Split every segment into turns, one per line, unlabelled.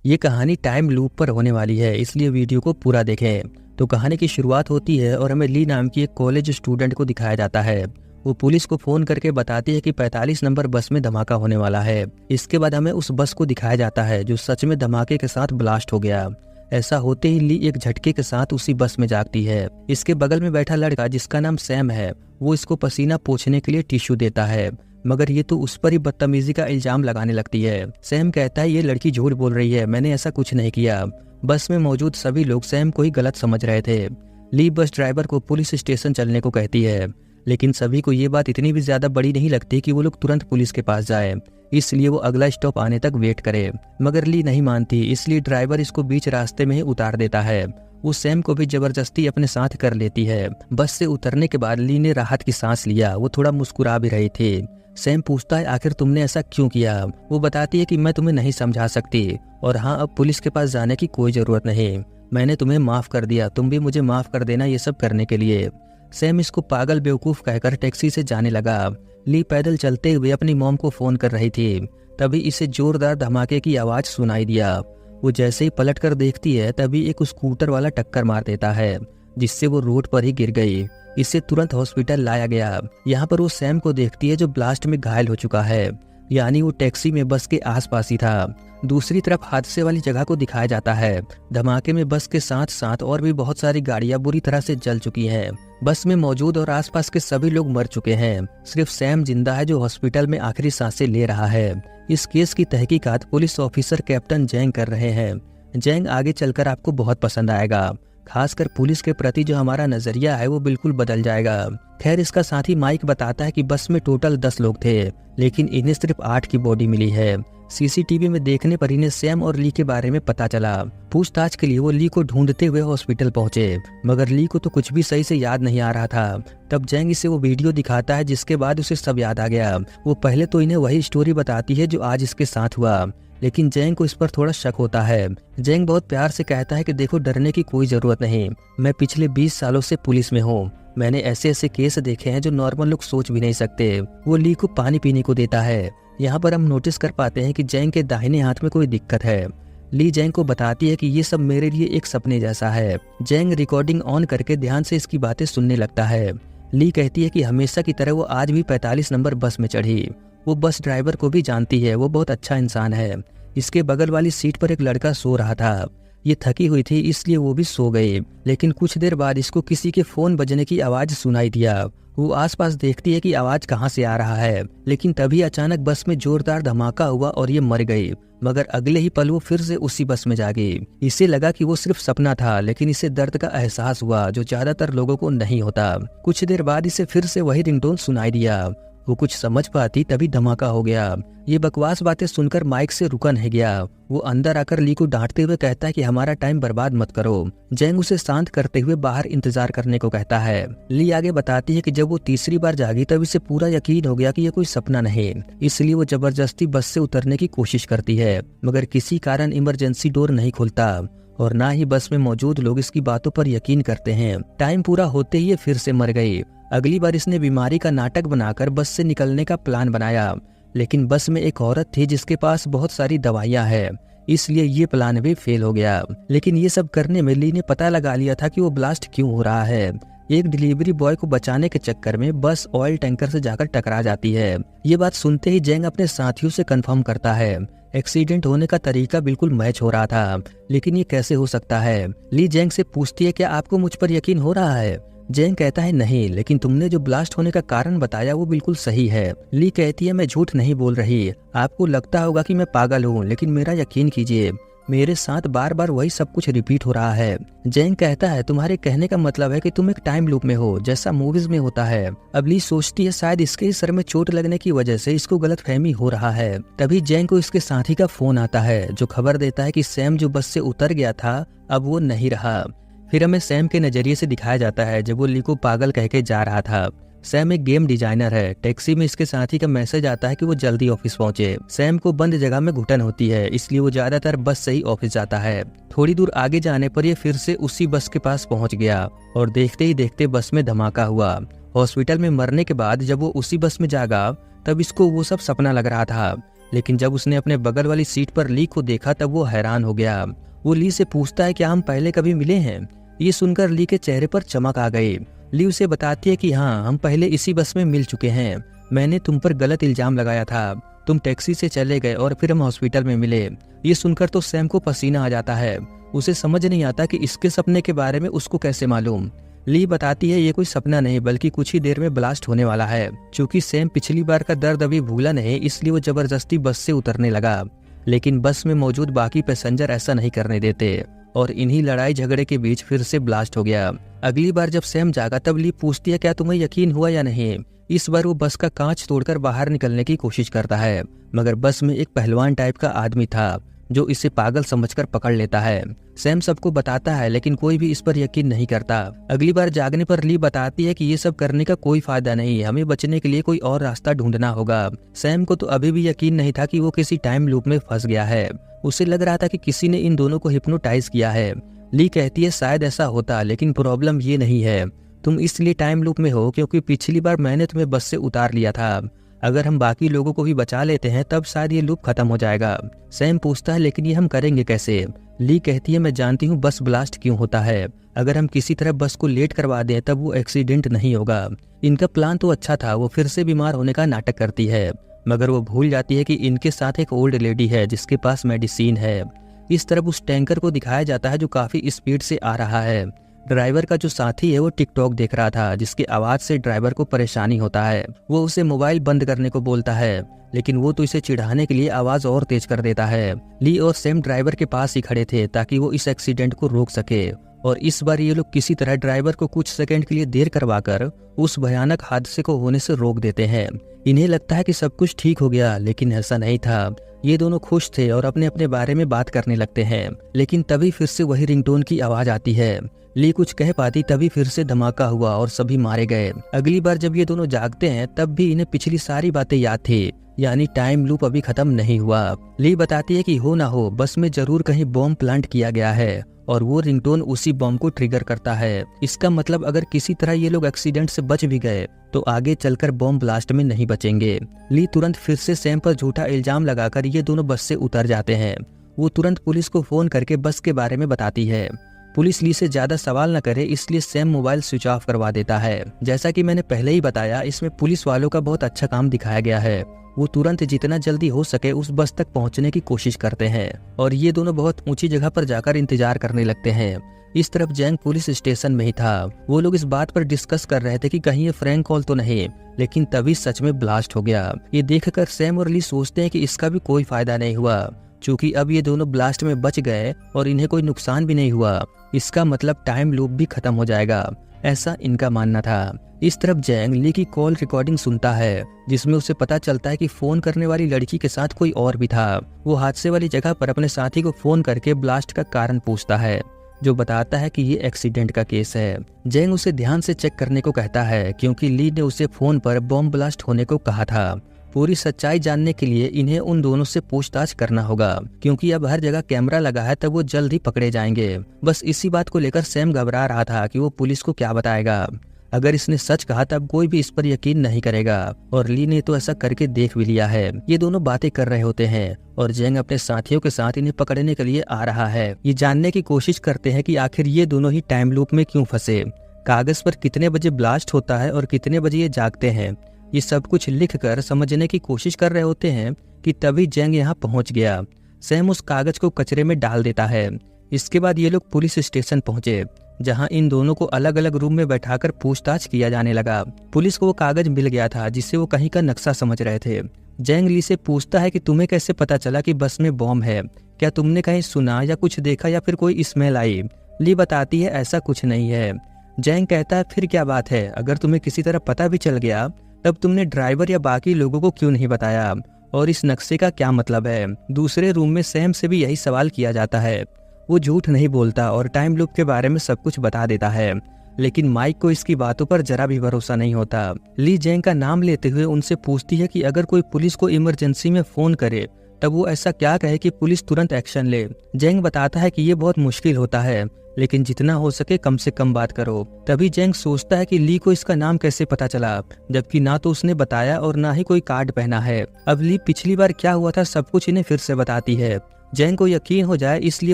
ये कहानी time loop पर होने वाली है, इसलिए वीडियो को पूरा देखें। तो कहानी की शुरुआत होती है और हमें ली नाम की एक कॉलेज स्टूडेंट को दिखाया जाता है। वो पुलिस को फोन करके बताती है कि 45 नंबर बस में धमाका होने वाला है। इसके बाद हमें उस बस को दिखाया जाता है जो सच में धमाके के साथ ब्लास्ट हो गया। ऐसा होते ही ली एक झटके के साथ उसी बस में जागती है। इसके बगल में बैठा लड़का जिसका नाम सैम है, वो इसको पसीना पोंछने के लिए टिश्यू देता है, मगर ये तो उस पर ही बदतमीजी का इल्जाम लगाने लगती है। सैम कहता है ये लड़की झूठ बोल रही है, मैंने ऐसा कुछ नहीं किया। बस में मौजूद सभी लोग सैम को ही गलत समझ रहे थे। ली बस ड्राइवर को पुलिस स्टेशन चलने को कहती है, लेकिन सभी को ये बात इतनी भी ज्यादा बड़ी नहीं लगती कि वो लोग तुरंत पुलिस के पास जाए, इसलिए वो अगला स्टॉप आने तक वेट करे। मगर ली नहीं मानती, इसलिए ड्राइवर इसको बीच रास्ते में ही उतार देता है। वो सैम को भी जबरदस्ती अपने साथ कर लेती है। बस से उतरने के बाद ली ने राहत की सांस लिया, वो थोड़ा मुस्कुरा भी रही थी। सैम पूछता है आखिर तुमने ऐसा क्यों किया। वो बताती है कि मैं तुम्हें नहीं समझा सकती, और हाँ अब पुलिस के पास जाने की कोई जरूरत नहीं, मैंने तुम्हें माफ कर दिया, तुम भी मुझे माफ कर देना ये सब करने के लिए। सैम इसको पागल बेवकूफ कहकर टैक्सी से जाने लगा। ली पैदल चलते हुए अपनी मॉम को फोन कर रही थी, तभी इसे जोरदार धमाके की आवाज सुनाई दिया। वो जैसे ही पलट कर देखती है तभी एक स्कूटर वाला टक्कर मार देता है, जिससे वो रोड पर ही गिर गई। इसे तुरंत हॉस्पिटल लाया गया। यहाँ पर वो सैम को देखती है जो ब्लास्ट में घायल हो चुका है, यानी वो टैक्सी में बस के आसपास ही था। दूसरी तरफ हादसे वाली जगह को दिखाया जाता है। धमाके में बस के साथ साथ और भी बहुत सारी गाड़ियां बुरी तरह से जल चुकी हैं। बस में मौजूद और आसपास के सभी लोग मर चुके हैं, सिर्फ सैम जिंदा है जो हॉस्पिटल में आखिरी सांसें ले रहा है। इस केस की तहकीकात पुलिस ऑफिसर कैप्टन जैंग कर रहे हैं। जैंग आगे चलकर आपको बहुत पसंद आएगा, खासकर पुलिस के प्रति जो हमारा नजरिया है वो बिल्कुल बदल जाएगा। खैर इसका साथी माइक बताता है कि बस में टोटल 10 लोग थे, लेकिन इन्हें सिर्फ 8 की बॉडी मिली है। सीसीटीवी में देखने पर इन्हें सैम और ली के बारे में पता चला। पूछताछ के लिए वो ली को ढूंढते हुए हॉस्पिटल पहुंचे, मगर ली को तो कुछ भी सही से याद नहीं आ रहा था। तब जैंग इसे वो वीडियो दिखाता है जिसके बाद उसे सब याद आ गया। वो पहले तो इन्हें वही स्टोरी बताती है जो आज इसके साथ हुआ, लेकिन जैंग को इस पर थोड़ा शक होता है। जैंग बहुत प्यार से कहता है कि देखो डरने की कोई जरूरत नहीं, मैं पिछले 20 सालों से पुलिस में हूँ, मैंने ऐसे ऐसे केस देखे हैं जो नॉर्मल लोग सोच भी नहीं सकते। वो ली को पानी पीने को देता है। यहाँ पर हम नोटिस कर पाते हैं कि जैंग के दाहिने हाथ में कोई दिक्कत है। ली जैंग को बताती है कि ये सब मेरे लिए एक सपने जैसा है। जैंग रिकॉर्डिंग ऑन करके ध्यान से इसकी बातें सुनने लगता है। ली कहती है कि हमेशा की तरह वो आज भी 45 नंबर बस में चढ़ी। वो बस ड्राइवर को भी जानती है, वो बहुत अच्छा इंसान है। इसके बगल वाली सीट पर एक लड़का सो रहा था। ये थकी हुई थी इसलिए वो भी सो गई, लेकिन कुछ देर बाद इसको किसी के फोन बजने की आवाज सुनाई दिया। वो आसपास देखती है कि आवाज कहाँ से आ रहा है, लेकिन तभी अचानक बस में जोरदार धमाका हुआ और ये मर गई। मगर अगले ही पल वो फिर से उसी बस में जागी। इसे लगा कि वो सिर्फ सपना था, लेकिन इसे दर्द का एहसास हुआ जो ज्यादातर लोगों को नहीं होता। कुछ देर बाद इसे फिर से वही रिंगटोन सुनाई दिया। वो कुछ समझ पाती तभी धमाका हो गया। ये बकवास बातें सुनकर माइक से रुका नहीं गया। वो अंदर आकर ली को डांटते हुए कहता है कि हमारा टाइम बर्बाद मत करो। जैंग उसे शांत करते हुए बाहर इंतजार करने को कहता है। ली आगे बताती है कि जब वो तीसरी बार जागी तब इसे पूरा यकीन हो गया कि ये कोई सपना नहीं, इसलिए वो जबरदस्ती बस से उतरने की कोशिश करती है, मगर किसी कारण इमरजेंसी डोर नहीं खुलता और ना ही बस में मौजूद लोग इसकी बातों पर यकीन करते हैं। टाइम पूरा होते ही ये फिर से मर गई। अगली बार इसने बीमारी का नाटक बनाकर बस से निकलने का प्लान बनाया, लेकिन बस में एक औरत थी जिसके पास बहुत सारी दवाइयां हैं, इसलिए ये प्लान भी फेल हो गया। लेकिन ये सब करने में ली ने पता लगा लिया था कि वो ब्लास्ट क्यों हो रहा है। एक डिलीवरी बॉय को बचाने के चक्कर में बस ऑयल टैंकर से जाकर टकरा जाती है। ये बात सुनते ही जैंग अपने साथियों से कंफर्म करता है। एक्सीडेंट होने का तरीका बिल्कुल मैच हो रहा था, लेकिन ये कैसे हो सकता है। ली जैंग से पूछती है क्या आपको मुझ पर यकीन हो रहा है। जैंग कहता है नहीं, लेकिन तुमने जो ब्लास्ट होने का कारण बताया वो बिल्कुल सही है। ली कहती है मैं झूठ नहीं बोल रही, आपको लगता होगा कि मैं पागल हूँ, लेकिन मेरा यकीन कीजिए मेरे साथ बार बार वही सब कुछ रिपीट हो रहा है। जैंग कहता है तुम्हारे कहने का मतलब है कि तुम एक टाइम लूप में हो, जैसा मूवीज में होता है। अब ली सोचती है शायद इसके ही सर में चोट लगने की वजह से इसको गलतफहमी हो रहा है। तभी जैंग को इसके साथी का फोन आता है जो खबर देता है कि सैम जो बस से उतर गया था अब वो नहीं रहा। फिर हमें सैम के नजरिए से दिखाया जाता है जब वो ली को पागल कह के जा रहा था। सैम एक गेम डिजाइनर है। टैक्सी में इसके साथी का मैसेज आता है कि वो जल्दी ऑफिस पहुंचे। सैम को बंद जगह में घुटन होती है, इसलिए वो ज्यादातर बस से ही ऑफिस जाता है। थोड़ी दूर आगे जाने पर ये फिर से उसी बस के पास पहुंच गया और देखते ही देखते बस में धमाका हुआ। हॉस्पिटल में मरने के बाद जब वो उसी बस में जागा तब इसको वो सब सपना लग रहा था। लेकिन जब उसने अपने बगल वाली सीट पर ली को देखा तब वो हैरान हो गया। वो ली से पूछता है क्या हम पहले कभी मिले हैं। ये सुनकर ली के चेहरे पर चमक आ गई। ली उसे बताती है कि हाँ, हम पहले इसी बस में मिल चुके हैं। मैंने तुम पर गलत इल्जाम लगाया था, तुम टैक्सी से चले गए और फिर हम हॉस्पिटल में मिले। ये सुनकर तो सैम को पसीना आ जाता है। उसे समझ नहीं आता कि इसके सपने के बारे में उसको कैसे मालूम। ली बताती है ये कोई सपना नहीं बल्कि कुछ ही देर में ब्लास्ट होने वाला है। चूंकि सैम पिछली बार का दर्द अभी भूला नहीं, इसलिए वो जबरदस्ती बस से उतरने लगा, लेकिन बस में मौजूद बाकी पैसेंजर ऐसा नहीं करने देते और इन्हीं लड़ाई झगड़े के बीच फिर से ब्लास्ट हो गया। अगली बार जब सैम जागा तब ली पूछती है क्या तुम्हें यकीन हुआ या नहीं। इस बार वो बस का कांच तोड़कर बाहर निकलने की कोशिश करता है, मगर बस में एक पहलवान टाइप का आदमी था जो इसे पागल समझकर पकड़ लेता है। सैम सबको बताता है लेकिन कोई भी इस पर यकीन नहीं करता। अगली बार जागने पर ली बताती है कि ये सब करने का कोई फायदा नहीं, हमें बचने के लिए कोई और रास्ता ढूंढना होगा। सैम को तो अभी भी यकीन नहीं था कि वो किसी टाइम लूप में फंस गया है। उसे लग रहा था कि किसी ने इन दोनों को हिप्नोटाइज किया है। ली कहती है शायद ऐसा होता, लेकिन प्रॉब्लम ये नहीं है, तुम इसलिए टाइम लूप में हो क्योंकि पिछली बार मैंने तुम्हें बस से उतार लिया था। अगर हम बाकी लोगों को भी बचा लेते हैं तब शायद ये लूप खत्म हो जाएगा। सैम पूछता है लेकिन ये हम करेंगे कैसे। ली कहती है मैं जानती हूँ बस ब्लास्ट क्यों होता है, अगर हम किसी तरह बस को लेट करवा दें तब वो एक्सीडेंट नहीं होगा। इनका प्लान तो अच्छा था, वो फिर से बीमार होने का नाटक करती है, मगर वो भूल जाती है कि इनके साथ एक ओल्ड लेडी है जिसके पास मेडिसिन है। इस तरफ उस टैंकर को दिखाया जाता है जो काफी स्पीड से आ रहा है। ड्राइवर का जो साथी है वो टिकटॉक देख रहा था, जिसकी आवाज से ड्राइवर को परेशानी होता है। वो उसे मोबाइल बंद करने को बोलता है, लेकिन वो तो इसे चिढ़ाने के लिए आवाज और तेज कर देता है। ली और सैम ड्राइवर के पास ही खड़े थे ताकि वो इस एक्सीडेंट को रोक सके, और इस बार ये लोग किसी तरह ड्राइवर को कुछ सेकंड के लिए देर करवाकर उस भयानक हादसे को होने से रोक देते हैं। इन्हें लगता है कि सब कुछ ठीक हो गया, लेकिन ऐसा नहीं था। ये दोनों खुश थे और अपने अपने बारे में बात करने लगते हैं, लेकिन तभी फिर से वही रिंगटोन की आवाज आती है। ली कुछ कह पाती तभी फिर से धमाका हुआ और सभी मारे गए। अगली बार जब ये दोनों जागते हैं तब भी इन्हें पिछली सारी बातें याद थी, यानी टाइम लूप अभी खत्म नहीं हुआ। ली बताती है कि हो ना हो बस में जरूर कहीं बॉम्ब प्लांट किया गया है और वो रिंगटोन उसी बॉम्ब को ट्रिगर करता है। इसका मतलब अगर किसी तरह ये लोग एक्सीडेंट से बच भी गए तो आगे चलकर बॉम्ब ब्लास्ट में नहीं बचेंगे। ली तुरंत फिर से सैम पर झूठा इल्जाम लगाकर ये दोनों बस से उतर जाते हैं। वो तुरंत पुलिस को फोन करके बस के बारे में बताती है। पुलिस ली से ज्यादा सवाल न करे इसलिए सैम मोबाइल स्विच ऑफ करवा देता है। जैसा कि मैंने पहले ही बताया, इसमें पुलिस वालों का बहुत अच्छा काम दिखाया गया है। वो तुरंत जितना जल्दी हो सके उस बस तक पहुंचने की कोशिश करते हैं और ये दोनों बहुत ऊंची जगह पर जाकर इंतजार करने लगते हैं। इस तरफ जैंग पुलिस स्टेशन में ही था। वो लोग इस बात पर डिस्कस कर रहे थे कि कहीं ये फ्रैंक कॉल तो नहीं, लेकिन तभी सच में ब्लास्ट हो गया। ये देखकर सैम और ली सोचते हैं कि इसका भी कोई फायदा नहीं हुआ, चूंकि अब ये दोनों ब्लास्ट में बच गए और इन्हें कोई नुकसान भी नहीं हुआ। इसका मतलब टाइम लूप भी खत्म हो जाएगा, ऐसा इनका मानना था। इस तरफ जैंग ली की कॉल रिकॉर्डिंग सुनता है जिसमें उसे पता चलता है कि फोन करने वाली लड़की के साथ कोई और भी था। वो हादसे वाली जगह पर अपने साथी को फोन करके ब्लास्ट का कारण पूछता है, जो बताता है कि ये एक्सीडेंट का केस है। जैंग उसे ध्यान से चेक करने को कहता है क्योंकि ली ने उसे फोन पर बॉम्ब ब्लास्ट होने को कहा था। पूरी सच्चाई जानने के लिए इन्हें उन दोनों से पूछताछ करना होगा, क्योंकि अब हर जगह कैमरा लगा है तब वो जल्द ही पकड़े जाएंगे। बस इसी बात को लेकर सैम घबरा रहा था कि वो पुलिस को क्या बताएगा। अगर इसने सच कहा तब कोई भी इस पर यकीन नहीं करेगा, और ली ने तो ऐसा करके देख भी लिया है। ये दोनों बातें कर रहे होते हैं और जैंग अपने साथियों के साथ इन्हें पकड़ने के लिए आ रहा है। ये जानने की कोशिश करते हैं कि आखिर ये दोनों ही टाइम लूप में क्यों फंसे, कागज पर कितने बजे ब्लास्ट होता है और कितने बजे ये जागते हैं। ये सब कुछ लिखकर समझने की कोशिश कर रहे होते हैं कि तभी जैंग यहाँ पहुंच गया। सैम उस कागज को कचरे में डाल देता है। इसके बाद ये लोग पुलिस स्टेशन पहुंचे, जहां इन दोनों को अलग अलग रूम में बैठाकर पूछताछ किया जाने लगा। पुलिस को वो कागज मिल गया था जिससे वो कहीं का नक्शा समझ रहे थे। जैंग ली से पूछता है कि तुम्हें कैसे पता चला कि बस में बॉम्ब है, क्या तुमने कहीं सुना या कुछ देखा या फिर कोई स्मेल आई। ली बताती है ऐसा कुछ नहीं है। जैंग कहता है फिर क्या बात है, अगर तुम्हें किसी तरह पता भी चल गया तब तुमने ड्राइवर या बाकी लोगों को क्यों नहीं बताया, और इस नक्शे का क्या मतलब है। दूसरे रूम में सैम से भी यही सवाल किया जाता है। वो झूठ नहीं बोलता और टाइम लूप के बारे में सब कुछ बता देता है, लेकिन माइक को इसकी बातों पर जरा भी भरोसा नहीं होता। ली जैंग का नाम लेते हुए उनसे पूछती है कि अगर कोई पुलिस को इमरजेंसी में फोन करे तब वो ऐसा क्या कहे कि पुलिस तुरंत एक्शन ले। जेंग बताता है कि ये बहुत मुश्किल होता है, लेकिन जितना हो सके कम से कम बात करो। तभी जेंग सोचता है कि ली को इसका नाम कैसे पता चला, जबकि ना तो उसने बताया और ना ही कोई कार्ड पहना है। अब ली पिछली बार क्या हुआ था सब कुछ इन्हें फिर से बताती है। जेंग को यकीन हो जाए इसलिए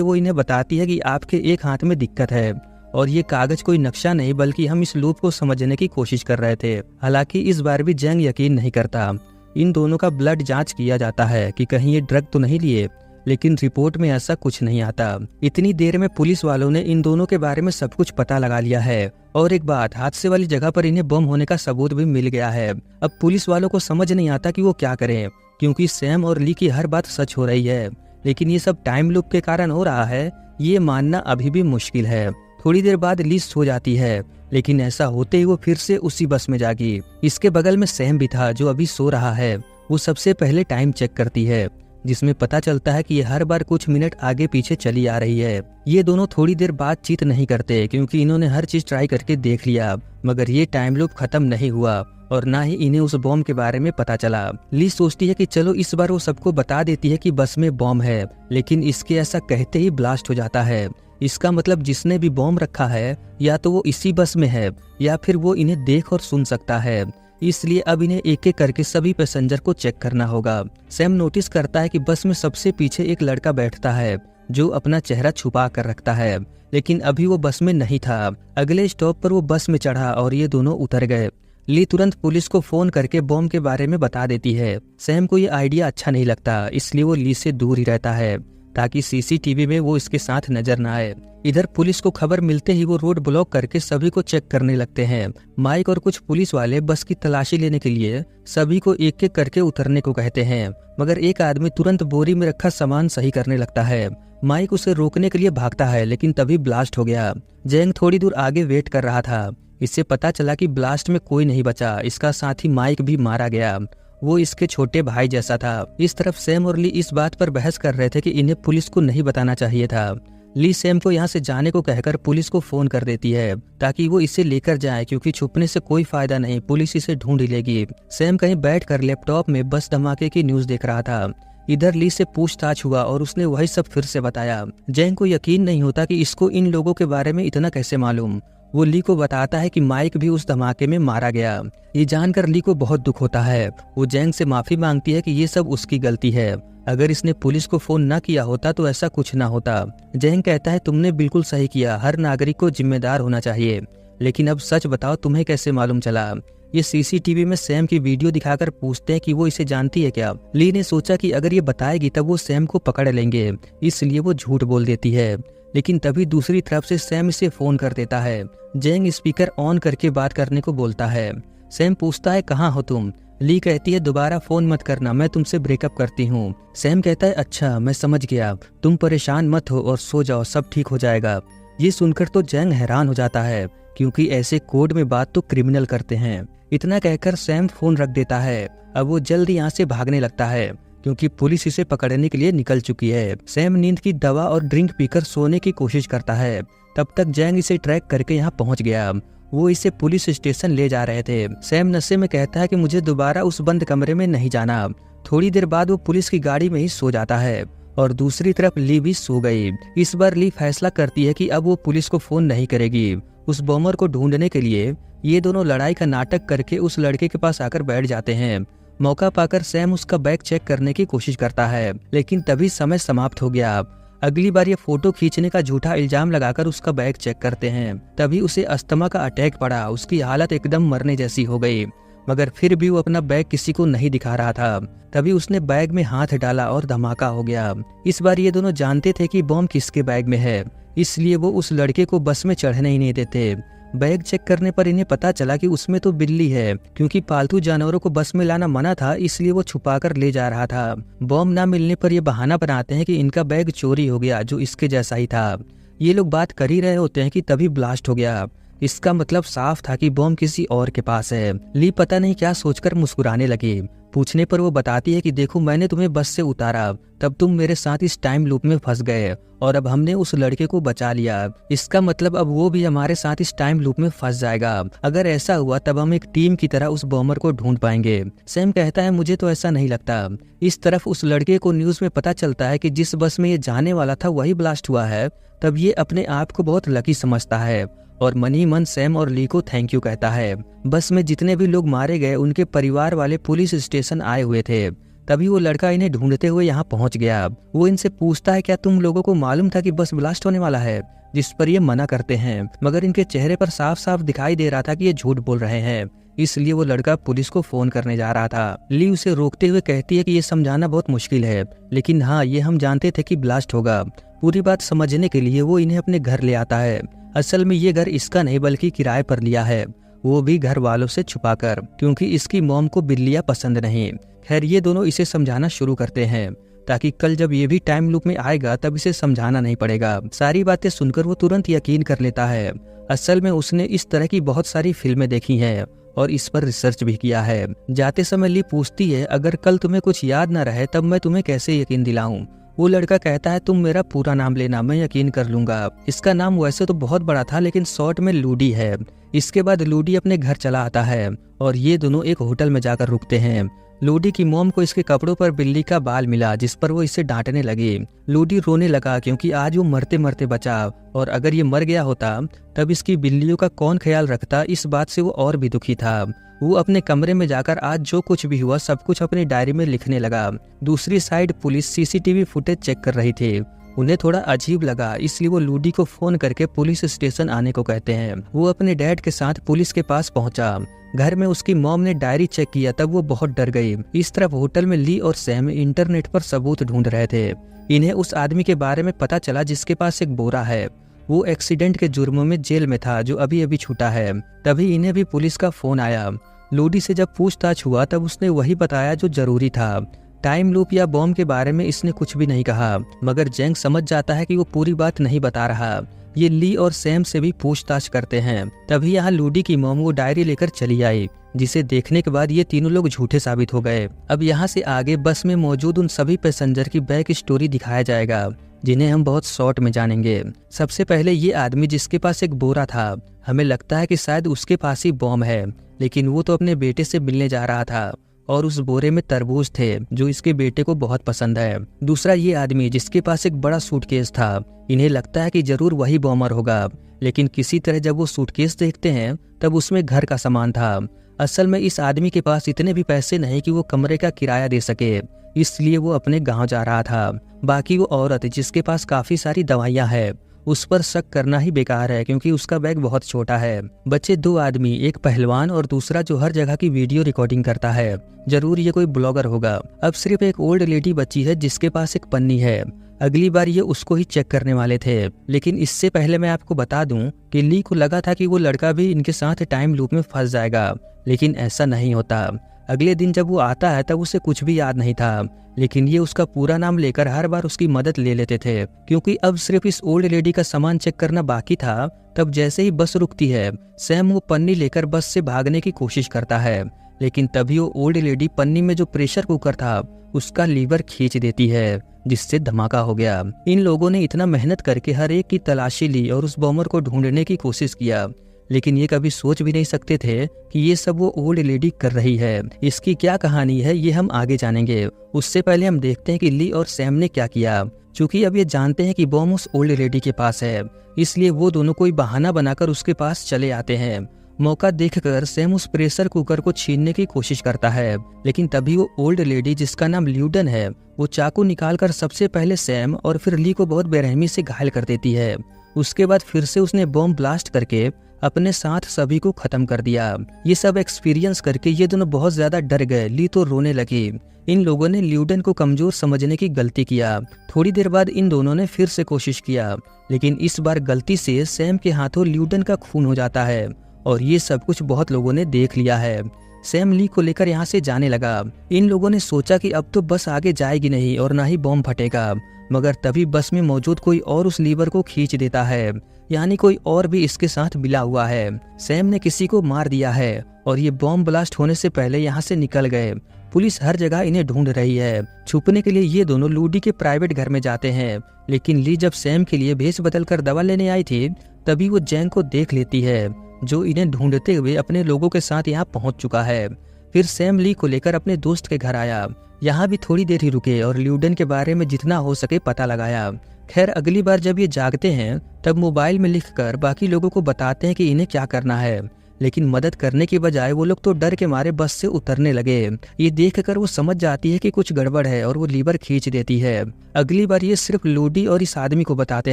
वो इन्हें बताती है कि आपके एक हाथ में दिक्कत है और ये कागज कोई नक्शा नहीं बल्कि हम इस लूप को समझने की कोशिश कर रहे थे। हालांकि इस बार भी जेंग यकीन नहीं करता। इन दोनों का ब्लड जांच किया जाता है कि कहीं ये ड्रग तो नहीं लिए, लेकिन रिपोर्ट में ऐसा कुछ नहीं आता। इतनी देर में पुलिस वालों ने इन दोनों के बारे में सब कुछ पता लगा लिया है और एक बात, हादसे वाली जगह पर इन्हें बम होने का सबूत भी मिल गया है। अब पुलिस वालों को समझ नहीं आता कि वो क्या करें, क्योंकि सैम और ली की हर बात सच हो रही है, लेकिन ये सब टाइम लूप के कारण हो रहा है, ये मानना अभी भी मुश्किल है। थोड़ी देर बाद ली सो जाती है, लेकिन ऐसा होते ही वो फिर से उसी बस में जागी। इसके बगल में सैम भी था जो अभी सो रहा है। वो सबसे पहले टाइम चेक करती है, जिसमें पता चलता है कि ये हर बार कुछ मिनट आगे पीछे चली आ रही है। ये दोनों थोड़ी देर बातचीत नहीं करते क्योंकि इन्होंने हर चीज ट्राई करके देख लिया, मगर ये टाइम लूप खत्म नहीं हुआ और ना ही इन्हें उस बॉम्ब के बारे में पता चला। ली सोचती है कि चलो इस बार वो सबको बता देती है कि बस में बॉम्ब है, लेकिन इसके ऐसा कहते ही ब्लास्ट हो जाता है। इसका मतलब जिसने भी बॉम्ब रखा है या तो वो इसी बस में है या फिर वो इन्हें देख और सुन सकता है। इसलिए अब इन्हें एक एक करके सभी पैसेंजर को चेक करना होगा। सैम नोटिस करता है कि बस में सबसे पीछे एक लड़का बैठता है जो अपना चेहरा छुपा कर रखता है, लेकिन अभी वो बस में नहीं था। अगले स्टॉप पर वो बस में चढ़ा और ये दोनों उतर गए। ली तुरंत पुलिस को फोन करके बॉम्ब के बारे में बता देती है। सैम को ये आइडिया अच्छा नहीं लगता, इसलिए वो ली से दूर ही रहता है ताकि सीसीटीवी में वो इसके साथ नजर न आए। इधर पुलिस को खबर मिलते ही वो रोड ब्लॉक करके सभी को चेक करने लगते हैं। माइक और कुछ पुलिस वाले बस की तलाशी लेने के लिए सभी को एक एक करके उतरने को कहते हैं, मगर एक आदमी तुरंत बोरी में रखा सामान सही करने लगता है। माइक उसे रोकने के लिए भागता है, लेकिन तभी ब्लास्ट हो गया। जेंग थोड़ी दूर आगे वेट कर रहा था। इससे पता चला कि ब्लास्ट में कोई नहीं बचा, इसका साथी माइक भी मारा गया। वो इसके छोटे भाई जैसा था। इस तरफ सैम और ली इस बात पर बहस कर रहे थे कि इन्हें पुलिस को नहीं बताना चाहिए था। ली सैम को यहाँ से जाने को कहकर पुलिस को फोन कर देती है ताकि वो इसे लेकर जाए, क्योंकि छुपने से कोई फायदा नहीं, पुलिस इसे ढूंढ ही लेगी। सैम कहीं बैठकर लैपटॉप में बस धमाके की न्यूज देख रहा था। इधर ली से पूछताछ हुआ और उसने वही सब फिर से बताया। जेंग को यकीन नहीं होता कि इसको इन लोगों के बारे में इतना कैसे मालूम। वो ली को बताता है कि माइक भी उस धमाके में मारा गया। ये जानकर ली को बहुत दुख होता है। वो जेंग से माफी मांगती है कि ये सब उसकी गलती है, अगर इसने पुलिस को फोन न किया होता तो ऐसा कुछ ना होता। जेंग कहता है तुमने बिल्कुल सही किया, हर नागरिक को जिम्मेदार होना चाहिए, लेकिन अब सच बताओ तुम्हें कैसे मालूम चला। ये सीसीटीवी में सैम की वीडियो दिखाकर पूछते हैं कि वो इसे जानती है क्या। ली ने सोचा कि अगर ये बताएगी तब वो सैम को पकड़ लेंगे, इसलिए वो झूठ बोल देती है, लेकिन तभी दूसरी तरफ से सैम इसे फोन कर देता है। जेंग स्पीकर ऑन करके बात करने को बोलता है। सैम पूछता है कहाँ हो तुम। ली कहती है दोबारा फोन मत करना, मैं तुमसे ब्रेकअप करती हूँ। सैम कहता है अच्छा मैं समझ गया, तुम परेशान मत हो और सो जाओ, सब ठीक हो जाएगा। ये सुनकर तो जेंग हैरान हो जाता है, क्योंकि ऐसे कोड में बात तो क्रिमिनल करते हैं। इतना कहकर सैम फोन रख देता है। अब वो जल्दी यहाँ से भागने लगता है, क्योंकि पुलिस इसे पकड़ने के लिए निकल चुकी है। सैम नींद की दवा और ड्रिंक पीकर सोने की कोशिश करता है। तब तक जेंग इसे ट्रैक करके यहाँ पहुँच गया। वो इसे पुलिस स्टेशन ले जा रहे थे। सैम नशे में कहता है कि मुझे दोबारा उस बंद कमरे में नहीं जाना। थोड़ी देर बाद वो पुलिस की गाड़ी में ही सो जाता है और दूसरी तरफ ली भी सो गई। इस बार ली फैसला करती है कि अब वो पुलिस को फोन नहीं करेगी। उस बॉम्बर को ढूंढने के लिए ये दोनों लड़ाई का नाटक करके उस लड़के के पास आकर बैठ जाते हैं। मौका पाकर सैम उसका बैग चेक करने की कोशिश करता है, लेकिन तभी समय समाप्त हो गया। अगली बार ये फोटो खींचने का झूठा इल्जाम लगाकर उसका बैग चेक करते हैं। तभी उसे अस्थमा का अटैक पड़ा। उसकी हालत एकदम मरने जैसी हो गई, मगर फिर भी वो अपना बैग किसी को नहीं दिखा रहा था। तभी उसने बैग में हाथ डाला और धमाका हो गया। इस बार ये दोनों जानते थे कि बॉम्ब किसके बैग में है, इसलिए वो उस लड़के को बस में चढ़ने ही नहीं देते। बैग चेक करने पर इन्हें पता चला कि उसमें तो बिल्ली है, क्योंकि पालतू जानवरों को बस में लाना मना था, इसलिए वो छुपाकर ले जा रहा था। बॉम्ब ना मिलने पर ये बहाना बनाते हैं कि इनका बैग चोरी हो गया, जो इसके जैसा ही था। ये लोग बात कर ही रहे होते हैं कि तभी ब्लास्ट हो गया। इसका मतलब साफ था कि बॉम्ब किसी और के पास है। ली पता नहीं क्या सोचकर मुस्कुराने लगी। पूछने पर वो बताती है कि देखो मैंने तुम्हें बस से उतारा, तब तुम मेरे साथ इस टाइम लूप में फंस गए और अब हमने उस लड़के को बचा लिया। इसका मतलब अब वो भी हमारे साथ इस टाइम लूप में फंस जाएगा। अगर ऐसा हुआ तब हम एक टीम की तरह उस बॉम्बर को ढूंढ पाएंगे। सैम कहता है मुझे तो ऐसा नहीं लगता। इस तरफ उस लड़के को न्यूज में पता चलता है कि जिस बस में ये जाने वाला था वही ब्लास्ट हुआ है। तब ये अपने आप को बहुत लकी समझता है और मन ही मन सैम और ली को थैंक यू कहता है। बस में जितने भी लोग मारे गए उनके परिवार वाले पुलिस स्टेशन आए हुए थे। तभी वो लड़का इन्हें ढूंढते हुए यहाँ पहुंच गया। वो इनसे पूछता है क्या तुम लोगों को मालूम था कि बस ब्लास्ट होने वाला है, जिस पर ये मना करते हैं, मगर इनके चेहरे पर साफ साफ दिखाई दे रहा था कि ये झूठ बोल रहे हैं। इसलिए वो लड़का पुलिस को फोन करने जा रहा था। ली उसे रोकते हुए कहती है कि ये समझाना बहुत मुश्किल है, लेकिन हाँ ये हम जानते थे कि ब्लास्ट होगा। पूरी बात समझने के लिए वो इन्हें अपने घर ले आता है। असल में ये घर इसका नहीं बल्कि किराए पर लिया है, वो भी घर वालों से छुपाकर, क्योंकि इसकी मॉम को बिल्लियां पसंद नहीं। खैर ये दोनों इसे समझाना शुरू करते हैं ताकि कल जब ये भी टाइम लूप में आएगा तब इसे समझाना नहीं पड़ेगा। सारी बातें सुनकर वो तुरंत यकीन कर लेता है। असल में उसने इस तरह की बहुत सारी फिल्में देखी हैं और इस पर रिसर्च भी किया है। जाते समय ली पूछती है अगर कल तुम्हें कुछ याद न रहे तब मैं तुम्हें कैसे यकीन दिलाऊं। वो लड़का कहता है तुम मेरा पूरा नाम लेना, मैं यकीन कर लूंगा। इसका नाम वैसे तो बहुत बड़ा था लेकिन शॉर्ट में लूडी है। इसके बाद लूडी अपने घर चला आता है और ये दोनों एक होटल में जाकर रुकते हैं। लूडी की मॉम को इसके कपड़ों पर बिल्ली का बाल मिला, जिस पर वो इसे डांटने लगी। लूडी रोने लगा क्योंकि आज वो मरते मरते बचा और अगर ये मर गया होता तब इसकी बिल्लियों का कौन ख्याल रखता। इस बात से वो और भी दुखी था। वो अपने कमरे में जाकर आज जो कुछ भी हुआ सब कुछ अपनी डायरी में लिखने लगा। दूसरी side police CCTV footage check कर रही थी। उन्हें थोड़ा अजीब लगा, इसलिए वो लूडी को फोन करके पुलिस स्टेशन आने को कहते हैं। वो अपने डैड के साथ पुलिस के पास पहुंचा। घर में उसकी मॉम ने डायरी चेक किया तब वो बहुत डर गई। इस तरफ होटल में ली और सैम इंटरनेट पर सबूत ढूंढ रहे थे। इन्हें उस आदमी के बारे में पता चला जिसके पास एक बोरा है। वो एक्सीडेंट के जुर्मों में जेल में था, जो अभी अभी छूटा है। तभी इन्हें भी पुलिस का फोन आया। लूडी से जब पूछताछ हुआ तब उसने वही बताया जो जरूरी था। टाइम लूप या बॉम्ब के बारे में इसने कुछ भी नहीं कहा, मगर जेंग समझ जाता है कि वो पूरी बात नहीं बता रहा। ये ली और सैम से भी पूछताछ करते हैं। तभी यहाँ लूडी की मॉम वो डायरी लेकर चली आई, जिसे देखने के बाद ये तीनों लोग झूठे साबित हो गए। अब यहाँ से आगे बस में मौजूद उन सभी पैसेंजर की बैक स्टोरी दिखाया जाएगा, जिन्हें हम बहुत शॉर्ट में जानेंगे। सबसे पहले ये आदमी जिसके पास एक बोरा था, हमें लगता है कि शायद उसके पास ही बॉम्ब है, लेकिन वो तो अपने बेटे से मिलने जा रहा था और उस बोरे में तरबूज थे जो इसके बेटे को बहुत पसंद है। दूसरा ये आदमी जिसके पास एक बड़ा सूटकेस था, इन्हें लगता है कि जरूर वही बॉम्बर होगा, लेकिन किसी तरह जब वो सूटकेस देखते हैं तब उसमें घर का सामान था। असल में इस आदमी के पास इतने भी पैसे नहीं कि वो कमरे का किराया दे सके, इसलिए वो अपने गांव जा रहा था। बाकी वो औरत जिसके पास काफी सारी दवाइयां हैं, उस पर शक करना ही बेकार है क्योंकि उसका बैग बहुत छोटा है। बच्चे दो आदमी, एक पहलवान और दूसरा जो हर जगह की वीडियो रिकॉर्डिंग करता है। जरूर ये कोई ब्लॉगर होगा। अब सिर्फ एक ओल्ड लेडी बची है जिसके पास एक पन्नी है। अगली बार ये उसको ही चेक करने वाले थे, लेकिन इससे पहले मैं आपको बता दूं कि ली को लगा था कि वो लड़का भी इनके साथ टाइम लूप में फंस जाएगा, लेकिन ऐसा नहीं होता। अगले दिन जब वो आता है तब उसे कुछ भी याद नहीं था, लेकिन ये उसका पूरा नाम लेकर हर बार उसकी मदद ले लेते थे। क्योंकि अब सिर्फ इस ओल्ड लेडी का सामान चेक करना बाकी था, तब जैसे ही बस रुकती है सैम वो पन्नी लेकर बस से भागने की कोशिश करता है, लेकिन तभी वो ओल्ड लेडी पन्नी में जो प्रेशर कुकर था उसका लीवर खींच देती है, जिससे धमाका हो गया। इन लोगों ने इतना मेहनत करके हर एक की तलाशी ली और उस बॉम्बर को ढूंढने की कोशिश किया, लेकिन ये कभी सोच भी नहीं सकते थे कि ये सब वो ओल्ड लेडी कर रही है। इसकी क्या कहानी है ये हम आगे जानेंगे। उससे पहले हम देखते हैं कि ली और सैम ने क्या किया। चूंकि अब ये जानते हैं कि बॉम्ब उस ओल्ड लेडी के पास है, इसलिए वो दोनों कोई बहाना बनाकर उसके पास चले आते हैं। मौका देखकर सैम उस प्रेशर कुकर को छीनने की कोशिश करता है, लेकिन तभी वो ओल्ड लेडी जिसका नाम ल्यूडन है, वो चाकू निकालकर सबसे पहले सैम और फिर ली को बहुत बेरहमी से घायल कर देती है। उसके बाद फिर से उसने बॉम्ब ब्लास्ट करके अपने साथ सभी को खत्म कर दिया। ये सब एक्सपीरियंस करके ये दोनों बहुत ज्यादा डर गए। ली तो रोने लगी। इन लोगों ने ल्यूडन को कमजोर समझने की गलती किया। थोड़ी देर बाद इन दोनों ने फिर से कोशिश किया, लेकिन इस बार गलती से सैम के हाथों ल्यूडन का खून हो जाता है और ये सब कुछ बहुत लोगों ने देख लिया है। सैम ली को लेकर यहाँ से जाने लगा। इन लोगों ने सोचा कि अब तो बस आगे जाएगी नहीं और ना ही बॉम्ब फटेगा, मगर तभी बस में मौजूद कोई और उस लीवर को खींच देता है, यानी कोई और भी इसके साथ मिला हुआ है। सैम ने किसी को मार दिया है और ये बॉम्ब ब्लास्ट होने से पहले यहाँ से निकल गए। पुलिस हर जगह इन्हें ढूंढ रही है। छुपने के लिए ये दोनों लूडी के प्राइवेट घर में जाते हैं, लेकिन ली जब सैम के लिए भेष बदलकर दवा लेने आई थी तभी वो जैंग को देख लेती है, जो इन्हें ढूंढते हुए अपने लोगों के साथ यहाँ पहुंच चुका है। फिर सैम ली को लेकर अपने दोस्त के घर आया। यहाँ भी थोड़ी देर ही रुके और ल्यूडन के बारे में जितना हो सके पता लगाया। खैर अगली बार जब ये जागते हैं तब मोबाइल में लिखकर बाकी लोगों को बताते हैं कि इन्हें क्या करना है, लेकिन मदद करने की बजाय वो लोग तो डर के मारे बस से उतरने लगे। ये देखकर वो समझ जाती है कि कुछ गड़बड़ है और वो लीवर खींच देती है। अगली बार ये सिर्फ लूडी और इस आदमी को बताते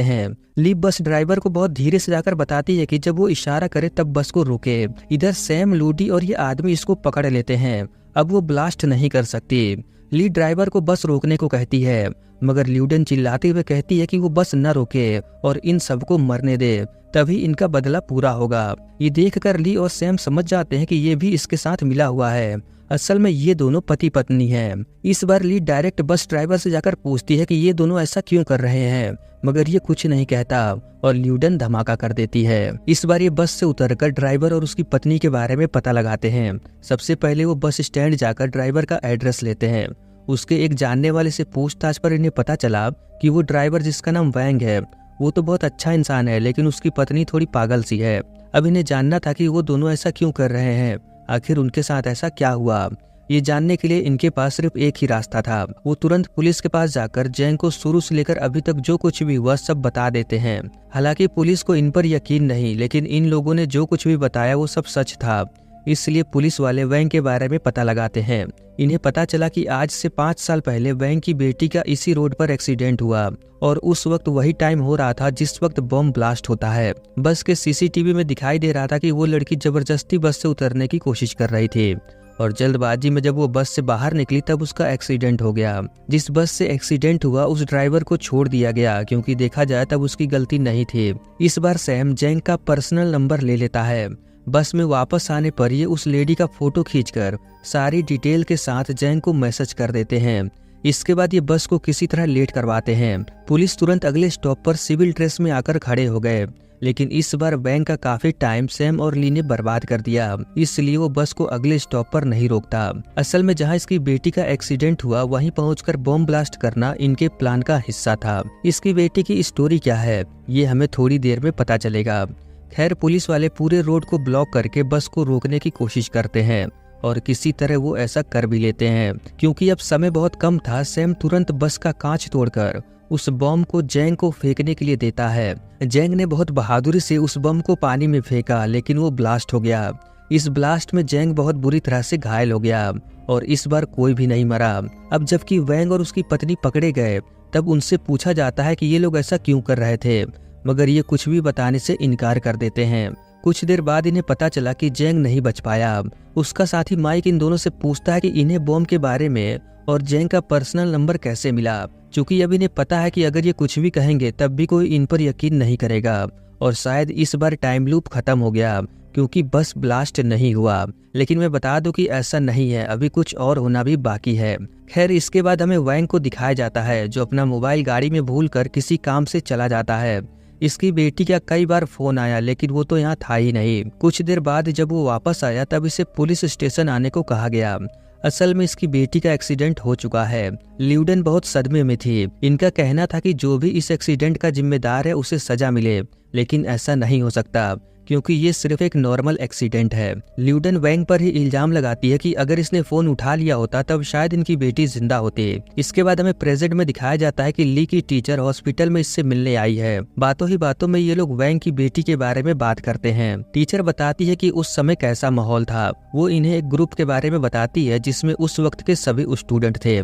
हैं। ली बस ड्राइवर को बहुत धीरे से जाकर बताती है कि जब वो इशारा करे तब बस को रोके। इधर सैम, लूडी और ये आदमी इसको पकड़ लेते हैं। अब वो ब्लास्ट नहीं कर सकती। ली ड्राइवर को बस रोकने को कहती है, मगर ल्यूडन चिल्लाते हुए कहती है कि वो बस न रोके और इन सबको मरने दे, तभी इनका बदला पूरा होगा। ये देखकर ली और सैम समझ जाते हैं कि ये भी इसके साथ मिला हुआ है। असल में ये दोनों पति पत्नी हैं। इस बार ली डायरेक्ट बस ड्राइवर से जाकर पूछती है कि ये दोनों ऐसा क्यों कर रहे हैं, मगर ये कुछ नहीं कहता और ल्यूडन धमाका कर देती है। इस बार ये बस से उतरकर ड्राइवर और उसकी पत्नी के बारे में पता लगाते हैं। सबसे पहले वो बस स्टैंड जाकर ड्राइवर का एड्रेस लेते हैं। उसके एक जानने वाले से पूछताछ पर इन्हें पता चला कि वो ड्राइवर जिसका नाम वैंग है वो तो बहुत अच्छा इंसान है, लेकिन उसकी पत्नी थोड़ी पागल सी है। अब इन्हें जानना था कि वो दोनों ऐसा क्यों कर रहे हैं, आखिर उनके साथ ऐसा क्या हुआ। ये जानने के लिए इनके पास सिर्फ एक ही रास्ता था। वो तुरंत पुलिस के पास जाकर जैंग को शुरू से लेकर अभी तक जो कुछ भी हुआ सब बता देते हैं। हालांकि पुलिस को इन पर यकीन नहीं, लेकिन इन लोगों ने जो कुछ भी बताया वो सब सच था। इसलिए पुलिस वाले वैंग के बारे में पता लगाते हैं। इन्हें पता चला कि आज से 5 साल पहले वैंग की बेटी का इसी रोड पर एक्सीडेंट हुआ और उस वक्त वही टाइम हो रहा था जिस वक्त बम ब्लास्ट होता है। बस के सीसीटीवी में दिखाई दे रहा था कि वो लड़की जबरदस्ती बस से उतरने की कोशिश कर रही थी और जल्दबाजी में जब वो बस से बाहर निकली तब उसका एक्सीडेंट हो गया। जिस बस से एक्सीडेंट हुआ उस ड्राइवर को छोड़ दिया गया, क्योंकि देखा जाए तब उसकी गलती नहीं थी। इस बार सैम जैंग का पर्सनल नंबर ले लेता है। बस में वापस आने पर ये उस लेडी का फोटो खींचकर सारी डिटेल के साथ जैंग को मैसेज कर देते हैं। इसके बाद ये बस को किसी तरह लेट करवाते हैं। पुलिस तुरंत अगले स्टॉप पर सिविल ड्रेस में आकर खड़े हो गए, लेकिन इस बार वैंग का काफी टाइम सैम और ली ने बर्बाद कर दिया, इसलिए वो बस को अगले स्टॉप पर नहीं रोकता। असल में जहां इसकी बेटी का एक्सीडेंट हुआ वहीं पहुंचकर बम ब्लास्ट करना इनके प्लान का हिस्सा था। इसकी बेटी की स्टोरी क्या है ये हमें थोड़ी देर में पता चलेगा। खैर पुलिस वाले पूरे रोड को ब्लॉक करके बस को रोकने की कोशिश करते हैं और किसी तरह वो ऐसा कर भी लेते हैं। क्योंकि अब समय बहुत कम था, सैम तुरंत बस का कांच तोड़कर उस बम को जैंग को फेंकने के लिए देता है। जैंग ने बहुत बहादुरी से उस बम को पानी में फेंका, लेकिन वो ब्लास्ट हो गया। इस ब्लास्ट में जैंग बहुत बुरी तरह से घायल हो गया और इस बार कोई भी नहीं मरा। अब जबकि वैंग और उसकी पत्नी पकड़े गए तब उनसे पूछा जाता है कि ये लोग ऐसा क्यों कर रहे थे, मगर ये कुछ भी बताने से इनकार कर देते हैं। कुछ देर बाद इन्हें पता चला कि जैंग नहीं बच पाया। उसका साथी माइक इन दोनों से पूछता है कि इन्हें बॉम्ब के बारे में और जैंग का पर्सनल नंबर कैसे मिला। चूंकि अब इन्हें पता है कि अगर ये कुछ भी कहेंगे तब भी कोई इन पर यकीन नहीं करेगा और शायद इस बार टाइम लूप खत्म हो गया, क्योंकि बस ब्लास्ट नहीं हुआ। लेकिन मैं बता दूं कि ऐसा नहीं है, अभी कुछ और होना भी बाकी है। खैर इसके बाद हमें वैंग को दिखाया जाता है, जो अपना मोबाइल गाड़ी में भूलकर किसी काम से चला जाता है। इसकी बेटी का कई बार फोन आया, लेकिन वो तो यहाँ था ही नहीं। कुछ देर बाद जब वो वापस आया तब इसे पुलिस स्टेशन आने को कहा गया। असल में इसकी बेटी का एक्सीडेंट हो चुका है। ल्यूडन बहुत सदमे में थी। इनका कहना था कि जो भी इस एक्सीडेंट का जिम्मेदार है उसे सजा मिले, लेकिन ऐसा नहीं हो सकता क्योंकि ये सिर्फ एक नॉर्मल एक्सीडेंट है। ल्यूडन वैंग पर ही इल्जाम लगाती है कि अगर इसने फोन उठा लिया होता तब शायद इनकी बेटी जिंदा होती। इसके बाद हमें प्रेजेंट में दिखाया जाता है कि ली की टीचर हॉस्पिटल में इससे मिलने आई है। बातों ही बातों में ये लोग वैंग की बेटी के बारे में बात करते हैं। टीचर बताती है कि उस समय कैसा माहौल था। वो इन्हें एक ग्रुप के बारे में बताती है जिसमें उस वक्त के सभी स्टूडेंट थे।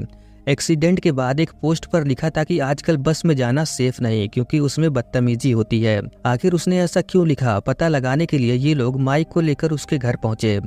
एक्सीडेंट के बाद एक पोस्ट पर लिखा था कि आजकल बस में जाना सेफ नहीं, क्योंकि उसमें बदतमीजी होती है। आखिर उसने ऐसा क्यों लिखा, पता लगाने के लिए ये लोग माइक को लेकर उसके घर पहुंचे।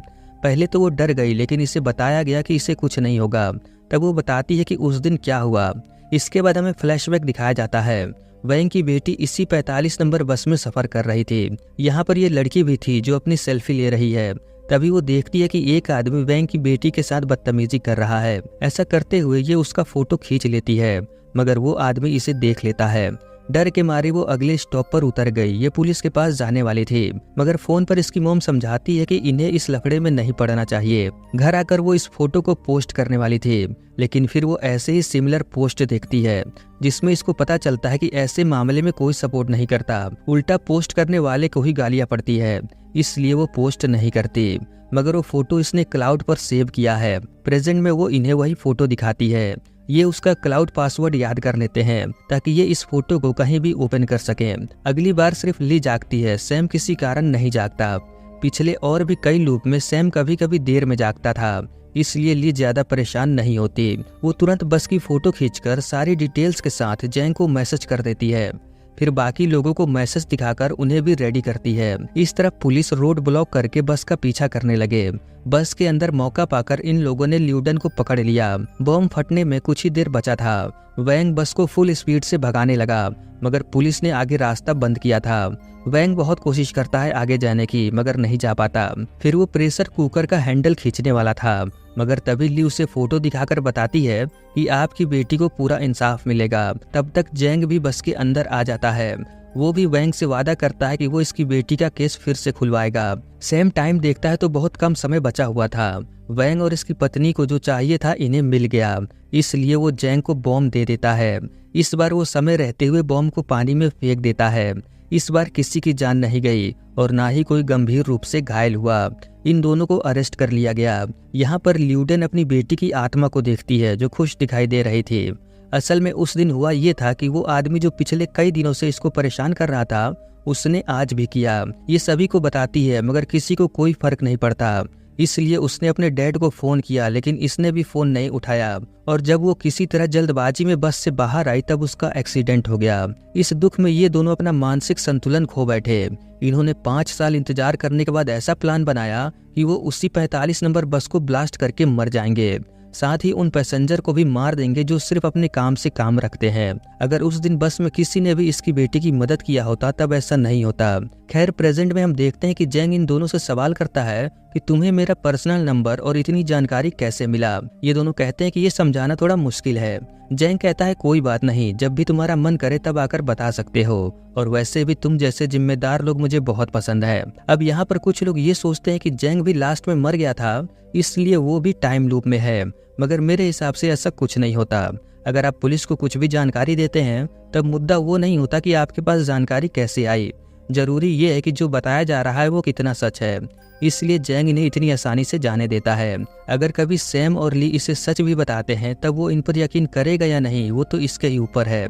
पहले तो वो डर गई, लेकिन इसे बताया गया कि इसे कुछ नहीं होगा। तब वो बताती है कि उस दिन क्या हुआ। इसके बाद हमें फ्लैशबैक दिखाया जाता है। वैंग की बेटी इसी 45 नंबर बस में सफर कर रही थी। यहाँ पर ये लड़की भी थी जो अपनी सेल्फी ले रही है। तभी वो देखती है कि एक आदमी वैंग की बेटी के साथ बदतमीजी कर रहा है। ऐसा करते हुए ये उसका फोटो खींच लेती है, मगर वो आदमी इसे देख लेता है। डर के मारे वो अगले स्टॉप पर उतर गई। ये पुलिस के पास जाने वाली थी, मगर फोन पर इसकी मॉम समझाती है कि इन्हें इस लफड़े में नहीं पड़ना चाहिए। घर आकर वो इस फोटो को पोस्ट करने वाली थी, लेकिन फिर वो ऐसे ही सिमिलर पोस्ट देखती है जिसमें इसको पता चलता है कि ऐसे मामले में कोई सपोर्ट नहीं करता, उल्टा पोस्ट करने वाले को ही गालियां पड़ती है। इसलिए वो पोस्ट नहीं करती, मगर वो फोटो इसने क्लाउड पर सेव किया है। प्रेजेंट में वो इन्हें वही फोटो दिखाती है। ये उसका क्लाउड पासवर्ड याद कर लेते हैं ताकि ये इस फोटो को कहीं भी ओपन कर सकें। अगली बार सिर्फ ली जागती है, सैम किसी कारण नहीं जागता। पिछले और भी कई लूप में सैम कभी कभी देर में जागता था, इसलिए ली ज्यादा परेशान नहीं होती। वो तुरंत बस की फोटो खींचकर सारी डिटेल्स के साथ जैंग को मैसेज कर देती है, फिर बाकी लोगों को मैसेज दिखाकर उन्हें भी रेडी करती है। इस तरह पुलिस रोड ब्लॉक करके बस का पीछा करने लगे। बस के अंदर मौका पाकर इन लोगों ने ल्यूडन को पकड़ लिया। बम फटने में कुछ ही देर बचा था। वैंग बस को फुल स्पीड से भगाने लगा, मगर पुलिस ने आगे रास्ता बंद किया था। वैंग बहुत कोशिश करता है आगे जाने की, मगर नहीं जा पाता। फिर वो प्रेशर कुकर का हैंडल खींचने वाला था, मगर तभी ली उसे फोटो दिखाकर बताती है कि आपकी बेटी को पूरा इंसाफ मिलेगा। तब तक जैंग भी बस के अंदर आ जाता है। वो भी वैंग से वादा करता है कि वो इसकी बेटी का केस फिर से खुलवाएगा। सैम टाइम देखता है तो बहुत कम समय बचा हुआ था। वैंग और इसकी पत्नी को जो चाहिए था इन्हें मिल गया, इसलिए वो जैंग को बॉम्ब दे देता है। इस बार वो समय रहते हुए बॉम्ब को पानी में फेंक देता है। इस बार किसी की जान नहीं गई और ना ही कोई गंभीर रूप से घायल हुआ। इन दोनों को अरेस्ट कर लिया गया। यहाँ पर ल्यूडन अपनी बेटी की आत्मा को देखती है जो खुश दिखाई दे रही थी। असल में उस दिन हुआ ये था कि वो आदमी जो पिछले कई दिनों से इसको परेशान कर रहा था, उसने आज भी किया। ये सभी को बताती है, मगर किसी को कोई फर्क नहीं पड़ता। इसलिए उसने अपने डैड को फोन किया, लेकिन इसने भी फोन नहीं उठाया। और जब वो किसी तरह जल्दबाजी में बस से बाहर आई तब उसका एक्सीडेंट हो गया। इस दुख में ये दोनों अपना मानसिक संतुलन खो बैठे। इन्होंने 5 साल इंतजार करने के बाद ऐसा प्लान बनाया कि वो उसी 45 नंबर बस को ब्लास्ट करके मर जाएंगे, साथ ही उन पैसेंजर को भी मार देंगे जो सिर्फ अपने काम से काम रखते हैं। अगर उस दिन बस में किसी ने भी इसकी बेटी की मदद किया होता तब ऐसा नहीं होता। खैर, प्रेजेंट में हम देखते हैं कि जैंग इन दोनों से सवाल करता है कि तुम्हें मेरा पर्सनल नंबर और इतनी जानकारी कैसे मिला। ये दोनों कहते हैं कि ये समझाना थोड़ा मुश्किल है। जैंग कहता है कोई बात नहीं, जब भी तुम्हारा मन करे तब आकर बता सकते हो, और वैसे भी तुम जैसे जिम्मेदार लोग मुझे बहुत पसंद है। अब यहाँ पर कुछ लोग ये सोचते हैं कि जैंग भी लास्ट में मर गया था, इसलिए वो भी टाइम लूप में है, मगर मेरे हिसाब से ऐसा कुछ नहीं होता। अगर आप पुलिस को कुछ भी जानकारी देते हैं तब मुद्दा वो नहीं होता कि आपके पास जानकारी कैसे आई। जरूरी ये है कि जो बताया जा रहा है वो कितना सच है। इसलिए जैंग इन्हें इतनी आसानी से जाने देता है। अगर कभी सैम और ली इसे सच भी बताते हैं तब वो इन पर यकीन करेगा या नहीं, वो तो इसके ही ऊपर है।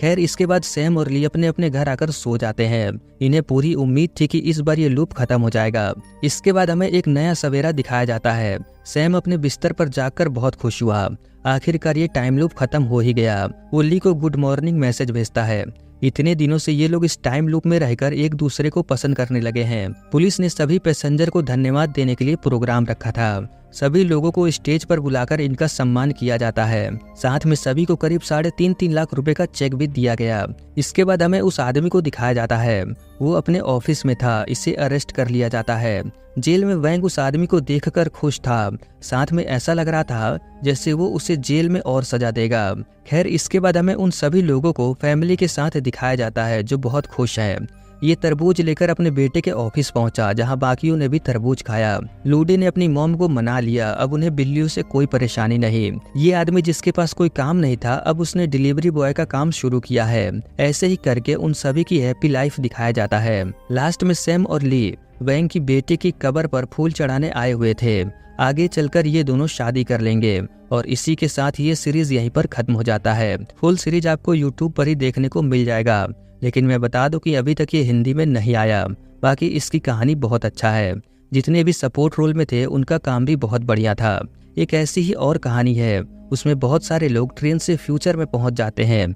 खैर, इसके बाद सैम और ली अपने अपने घर आकर सो जाते हैं। इन्हें पूरी उम्मीद थी कि इस बार ये लूप खत्म हो जाएगा। इसके बाद हमें एक नया सवेरा दिखाया जाता है। सैम अपने बिस्तर पर जाकर बहुत खुश हुआ। आखिरकार ये टाइम लूप खत्म हो ही गया। वो ली को गुड मॉर्निंग मैसेज भेजता है। इतने दिनों से ये लोग इस टाइम लूप में रहकर एक दूसरे को पसंद करने लगे हैं। पुलिस ने सभी पैसेंजर को धन्यवाद देने के लिए प्रोग्राम रखा था। सभी लोगों को स्टेज पर बुलाकर इनका सम्मान किया जाता है। साथ में सभी को करीब 3.5 लाख रुपए का चेक भी दिया गया। इसके बाद हमें उस आदमी को दिखाया जाता है। वो अपने ऑफिस में था, इसे अरेस्ट कर लिया जाता है। जेल में वैंग उस आदमी को देखकर खुश था। साथ में ऐसा लग रहा था जैसे वो उसे जेल में और सजा देगा। खैर, इसके बाद हमें उन सभी लोगों को फैमिली के साथ दिखाया जाता है जो बहुत खुश है। ये तरबूज लेकर अपने बेटे के ऑफिस पहुंचा, जहां बाकियों ने भी तरबूज खाया। लूडी ने अपनी मॉम को मना लिया, अब उन्हें बिल्लियों से कोई परेशानी नहीं। ये आदमी जिसके पास कोई काम नहीं था, अब उसने डिलीवरी बॉय का काम शुरू किया है। ऐसे ही करके उन सभी की हैप्पी लाइफ दिखाया जाता है। लास्ट में सैम और ली वैंग की बेटे की कब्र पर फूल चढ़ाने आए हुए थे। आगे चलकर ये दोनों शादी कर लेंगे और इसी के साथ ये सीरीज यहीं पर खत्म हो जाता है। फुल सीरीज आपको यूट्यूब पर ही देखने को मिल जाएगा, लेकिन मैं बता दूं कि अभी तक ये हिंदी में नहीं आया। बाकी इसकी कहानी बहुत अच्छा है। जितने भी सपोर्ट रोल में थे उनका काम भी बहुत बढ़िया था। एक ऐसी ही और कहानी है, उसमें बहुत सारे लोग ट्रेन से फ्यूचर में पहुंच जाते हैं।